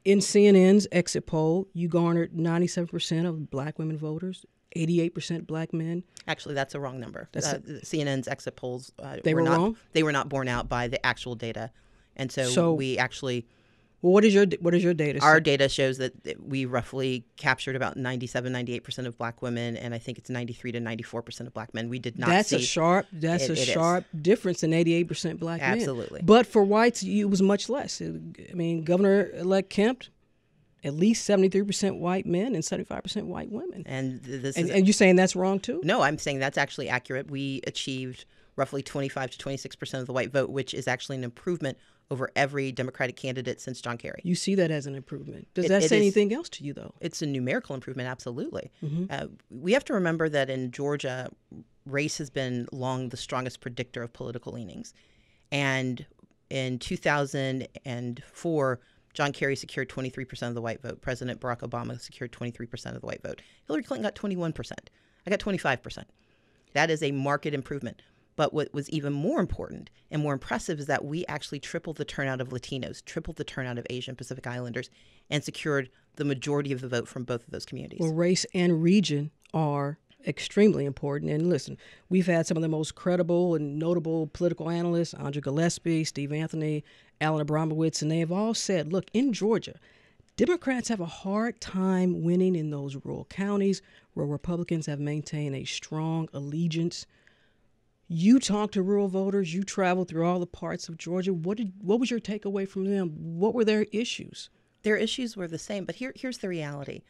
In CNN's exit poll, you garnered 97% of black women voters, 88% black men. Actually, that's a wrong number. That's CNN's exit polls They were wrong? They were not borne out by the actual data, and so we actually. Well, what is your data? Our data shows that we roughly captured about 97, 98% of black women, and I think it's 93 to 94% of black men. We did not. That's a sharp difference in 88% black men. Absolutely. But for whites, it was much less. I mean, Governor-elect Kemp, at least 73% white men and 75% white women. And and you're saying that's wrong too? No, I'm saying that's actually accurate. We achieved roughly 25 to 26% of the white vote, which is actually an improvement over every Democratic candidate since John Kerry. You see that as an improvement. Does that say anything else to you, though? It's a numerical improvement, absolutely. We have to remember that in Georgia, race has been long the strongest predictor of political leanings. And in 2004, John Kerry secured 23% of the white vote. President Barack Obama secured 23% of the white vote. Hillary Clinton got 21%. I got 25%. That is a marked improvement. But what was even more important and more impressive is that we actually tripled the turnout of Latinos, tripled the turnout of Asian Pacific Islanders, and secured the majority of the vote from both of those communities. Well, race and region are extremely important. And listen, we've had some of the most credible and notable political analysts, Andrew Gillespie, Steve Anthony, Alan Abramowitz, and they have all said, look, in Georgia, Democrats have a hard time winning in those rural counties where Republicans have maintained a strong allegiance. You talk to rural voters. You travel through all the parts of Georgia. What was your takeaway from them? What were their issues? Their issues were the same, but here's the reality.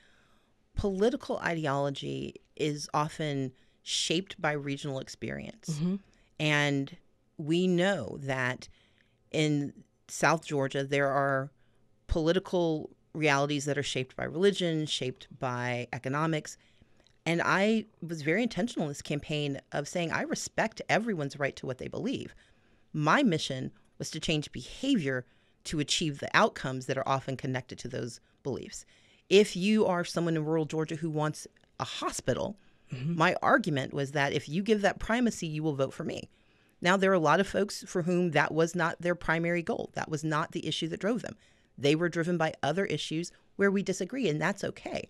Political ideology is often shaped by regional experience. And we know that in South Georgia, there are political realities that are shaped by religion, shaped by economics. And I was very intentional in this campaign of saying I respect everyone's right to what they believe. My mission was to change behavior to achieve the outcomes that are often connected to those beliefs. If you are someone in rural Georgia who wants a hospital, my argument was that if you give that primacy, you will vote for me. Now, there are a lot of folks for whom that was not their primary goal. That was not the issue that drove them. They were driven by other issues where we disagree, and that's okay.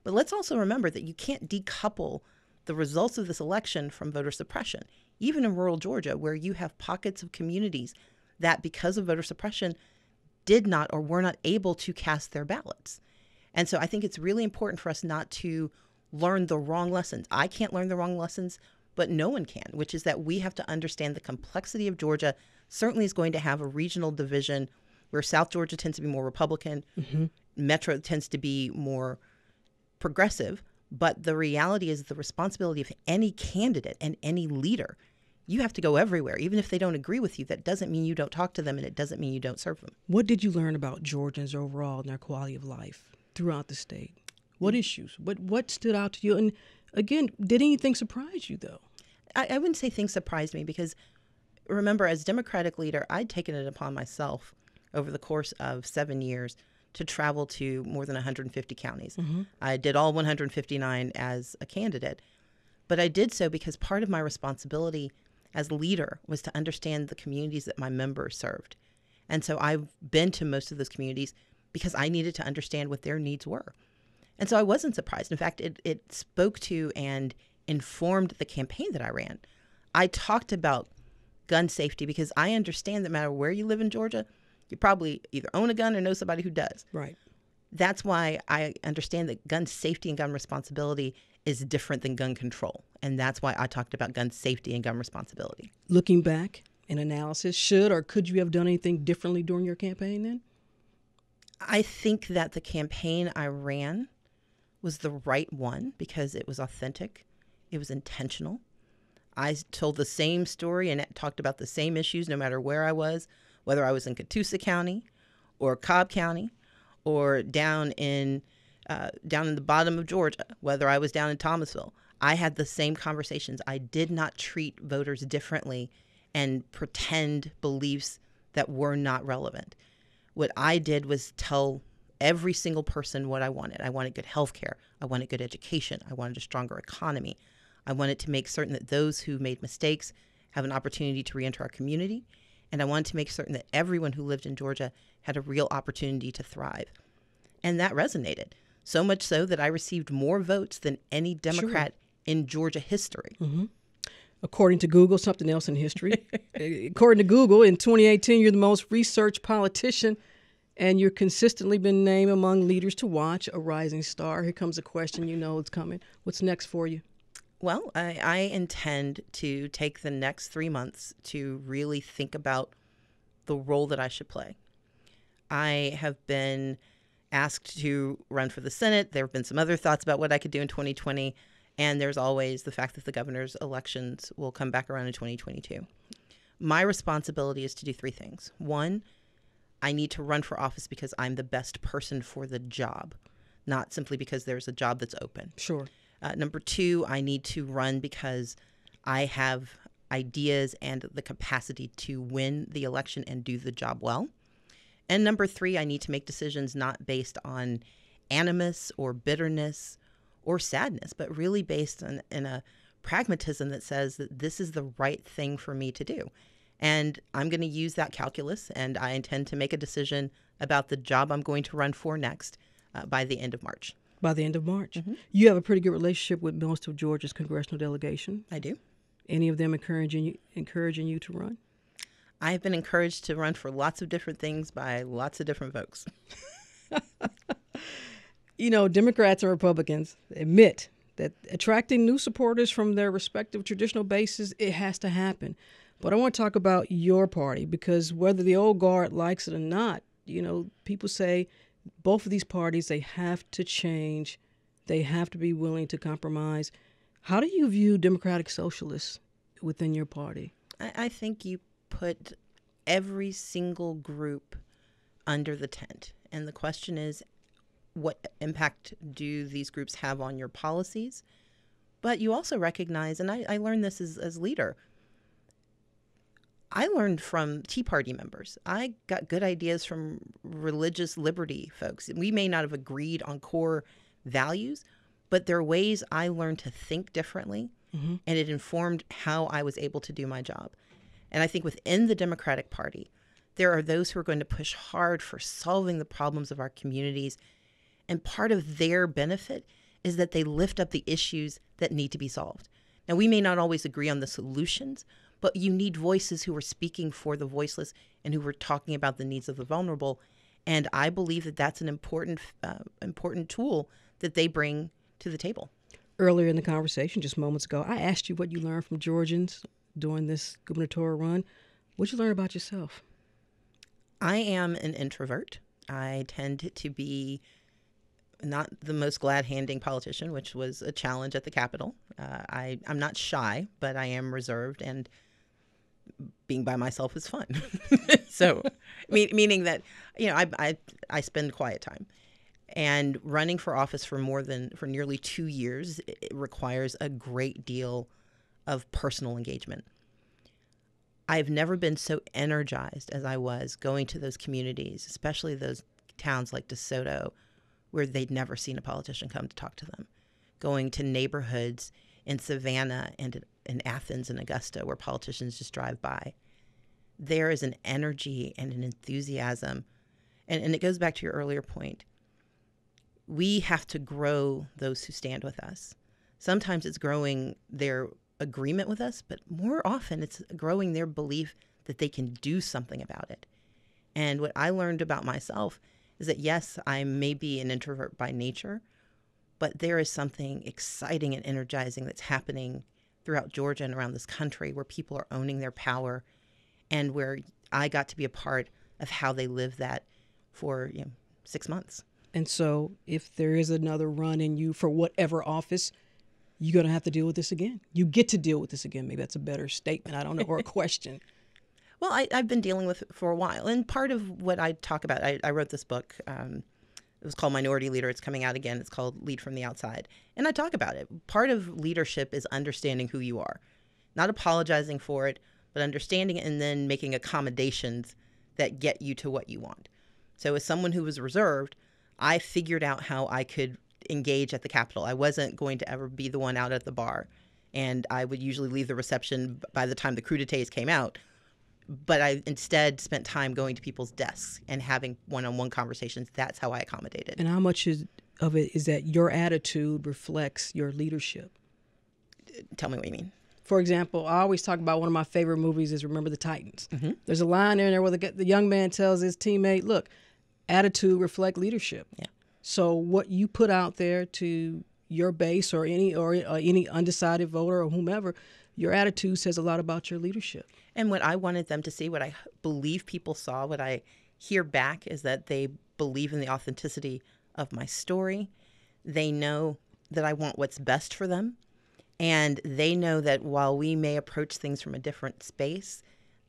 But let's also remember that you can't decouple the results of this election from voter suppression. Even in rural Georgia, where you have pockets of communities that, because of voter suppression, did not or were not able to cast their ballots. And so I think it's really important for us not to learn the wrong lessons. I can't learn the wrong lessons, but no one can, which is that we have to understand the complexity of Georgia certainly is going to have a regional division where South Georgia tends to be more Republican, Metro tends to be more progressive, but the reality is the responsibility of any candidate and any leader. You have to go everywhere. Even if they don't agree with you, that doesn't mean you don't talk to them, and it doesn't mean you don't serve them. What did you learn about Georgians overall and their quality of life throughout the state? What issues? What stood out to you? And again, did anything surprise you, though? I wouldn't say things surprised me because, remember, as Democratic leader, I'd taken it upon myself over the course of 7 years to travel to more than 150 counties. I did all 159 as a candidate, but I did so because part of my responsibility as leader was to understand the communities that my members served. And so I've been to most of those communities because I needed to understand what their needs were. And so I wasn't surprised. In fact, it spoke to and informed the campaign that I ran. I talked about gun safety because I understand that no matter where you live in Georgia, you probably either own a gun or know somebody who does. Right. That's why I understand that gun safety and gun responsibility is different than gun control. And that's why I talked about gun safety and gun responsibility. Looking back in analysis, should or could you have done anything differently during your campaign then? I think that the campaign I ran was the right one because it was authentic. It was intentional. I told the same story and talked about the same issues no matter where I was, whether I was in Catoosa County or Cobb County or down in the bottom of Georgia, whether I was down in Thomasville. I had the same conversations. I did not treat voters differently and pretend beliefs that were not relevant. What I did was tell every single person what I wanted. I wanted good health care. I wanted good education. I wanted a stronger economy. I wanted to make certain that those who made mistakes have an opportunity to reenter our community. And I wanted to make certain that everyone who lived in Georgia had a real opportunity to thrive. And that resonated. So much so that I received more votes than any Democrat in Georgia history. Mm-hmm. According to Google, something else in history. According to Google, in 2018, you're the most researched politician, and you're consistently been named among leaders to watch, a rising star. Here comes a question you know it's coming. What's next for you? Well, I intend to take the next 3 months to really think about the role that I should play. I have been asked to run for the Senate. There have been some other thoughts about what I could do in 2020. And there's always the fact that the governor's elections will come back around in 2022. My responsibility is to do 3 things. 1, I need to run for office because I'm the best person for the job, not simply because there's a job that's open. Sure. Number 2, I need to run because I have ideas and the capacity to win the election and do the job well. And number 3, I need to make decisions not based on animus or bitterness or sadness, but really based in a pragmatism that says that this is the right thing for me to do. And I'm going to use that calculus, and I intend to make a decision about the job I'm going to run for next by the end of March. By the end of March. Mm-hmm. You have a pretty good relationship with most of Georgia's congressional delegation. I do. Any of them encouraging you to run? I've been encouraged to run for lots of different things by lots of different folks. You know, Democrats and Republicans admit that attracting new supporters from their respective traditional bases, it has to happen. But I want to talk about your party, because whether the old guard likes it or not, you know, people say both of these parties, they have to change. They have to be willing to compromise. How do you view democratic socialists within your party? I think you put every single group under the tent. And the question is, what impact do these groups have on your policies? But you also recognize, and I learned this as leader, I learned from Tea Party members. I got good ideas from religious liberty folks. We may not have agreed on core values, but there are ways I learned to think differently, and it informed how I was able to do my job. And I think within the Democratic Party, there are those who are going to push hard for solving the problems of our communities. And part of their benefit is that they lift up the issues that need to be solved. Now, we may not always agree on the solutions, but you need voices who are speaking for the voiceless and who are talking about the needs of the vulnerable. And I believe that that's an important tool that they bring to the table. Earlier in the conversation, just moments ago, I asked you what you learned from Georgians during this gubernatorial run. What'd you learn about yourself? I am an introvert. I tend to be not the most glad-handing politician, which was a challenge at the Capitol. I'm not shy, but I am reserved, and being by myself is fun. So, meaning that, you know, I spend quiet time. And running for office for nearly 2 years, it requires a great deal of personal engagement. I've never been so energized as I was going to those communities, especially those towns like DeSoto, where they'd never seen a politician come to talk to them. Going to neighborhoods in Savannah and in Athens and Augusta where politicians just drive by. There is an energy and an enthusiasm. And it goes back to your earlier point. We have to grow those who stand with us. Sometimes it's growing their agreement with us, but more often it's growing their belief that they can do something about it. And what I learned about myself is that, yes, I may be an introvert by nature, but there is something exciting and energizing that's happening throughout Georgia and around this country where people are owning their power, and where I got to be a part of how they live that for 6 months. And so if there is another run in you for whatever office, you're going to have to deal with this again. You get to deal with this again. Maybe that's a better statement. I don't know, or a question. Well, I've been dealing with it for a while. And part of what I talk about, I wrote this book. It was called Minority Leader. It's coming out again. It's called Lead from the Outside. And I talk about it. Part of leadership is understanding who you are, not apologizing for it, but understanding it and then making accommodations that get you to what you want. So as someone who was reserved, I figured out how I could engage at the Capitol. I wasn't going to ever be the one out at the bar. And I would usually leave the reception by the time the crudités came out. but I instead spent time going to people's desks and having one-on-one conversations. That's how I accommodated. And how much of it is that your attitude reflects your leadership? Tell me what you mean. For example, I always talk about one of my favorite movies is Remember the Titans. Mm-hmm. There's a line in there where the young man tells his teammate, look, attitude reflect leadership. Yeah. So what you put out there to your base or any undecided voter or whomever, your attitude says a lot about your leadership. And what I wanted them to see, what I believe people saw, what I hear back is that they believe in the authenticity of my story. They know that I want what's best for them. And they know that while we may approach things from a different space,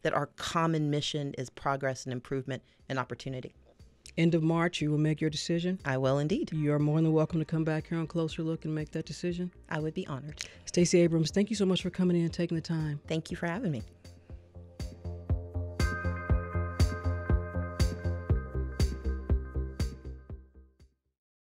that our common mission is progress and improvement and opportunity. End of March, you will make your decision? I will indeed. You are more than welcome to come back here on Closer Look and make that decision. I would be honored. Stacey Abrams, thank you so much for coming in and taking the time. Thank you for having me.